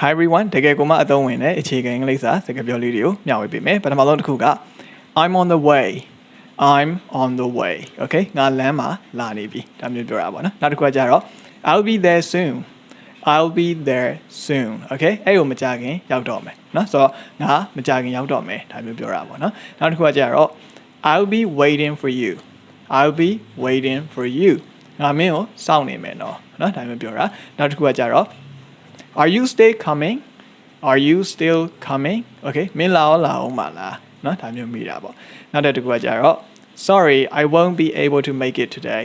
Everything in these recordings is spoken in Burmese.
Hi everyone တကယ်ကိုမှအသုံးဝင်တဲ့အခြေခံအင်္ဂလိပ်စာစကားပြောလေးတွေကိုမျှဝေပေးမယ်ပထမဆုံးတစ်ခုက I'm on the way I'm on the way okay ငါလမ်းမှာလာနေပြီဒါမျိုးပြောတာပေါ့နော်နောက်တစ်ခုကကြတော့ I'll be there soon I'll be there soon okay အဲ့ကိုမကြခင်ရောက်တော့မယ်နော်ဆိုတော့ငါမကြခင်ရောက်တော့မယ်ဒါမျိုးပြောတာပေါ့နော်နောက်တစ်ခုကကြတော့ I'll be waiting for you I'll be waiting for you ငါမင်းကိုစောင့်နေမယ်နော်ဒါမျိုးပြောတာနောက်တစ်ခုကကြတော့Are you still coming? Are you still coming? Okay မင်းလာအောင်ပါလားเนาะဒါမျိုးမိတာပေါ့နောက်တစ်ခုကကြတော့ Sorry I won't be able to make it today.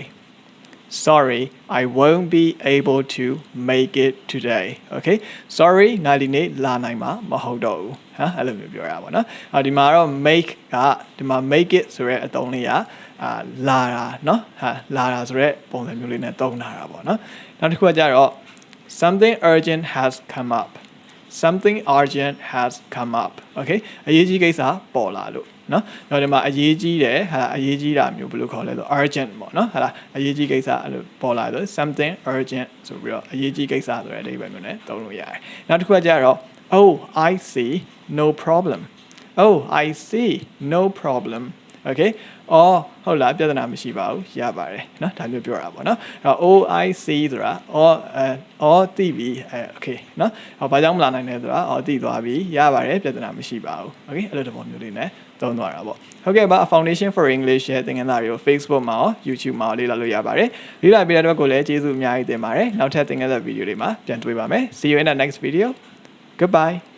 Sorry I won't be able to make it today. Okay Sorry ငါဒီနေ့လာနိုင်မှာမဟုတ်တော့ဘူးအဲ့လိုမျိုးပြောရပါဘောเนาะဒီမှာတော့ make ကဒီမှာ make it ဆိုရဲအသုံးလေးကလာတာเนาะလာတာဆိုရဲပုံစံမျိုးလေးနဲ့သုံးထားတာပေါ့เนาะနောက်တစ်ခုကကြတော့Something urgent has come up. Something urgent has come up. Okay အရေးကြီးကိစ္စပေါ်လာလို့เนาะတော့ဒီမှာအရေးကြီးတယ်အရေးကြီးတာမျိုးဘယ်လိုခေါ်လဲဆို urgent ပေါ့เนาะအရေးကြီးကိစ္စအဲ့လိုပေါ်လာလို့ something urgent ဆိုပြီးတော့အရေးကြီးကိစ္စဆိုတဲ့အဓိပ္ပာယ်မျိုးနဲ့သုံးလို့ရတယ်နောက်တစ်ခုကကြတော့ Oh I see no problem. Oh I see no problem. Okay ဟုတ်လားပြဿနာမရှိပါဘူးရပါတယ်เนาะဒါမျိုးပြောတာပေါ့เนาะအဲ့တော့ OIC ဆိုတာသိပြီ okay เนาะဘာကြောင့်မလာနိုင်လဲဆိုတာသိသွားပြီရပါတယ်ပြဿနာမရှိပါဘူး okay အဲ့လိုတစ်ပုံမျိုးလေးနဲ့သုံးသွားတာပေါ့ဟုတ်ကဲ့ပါ Foundation for English ရဲ့သင်ခန်းစာတွေကို Facebook မှာရော YouTube မှာရောလေ့လာလို့ရပါတယ်လေ့လာပြီးတဲ့အတွက်ကိုလည်းကျေးဇူးအများကြီးတင်ပါတယ်နောက်ထပ်သင်ခန်းစာဗီဒီယိုတွေမှာပြန်တွေ့ပါမယ် See you in the next video Goodbye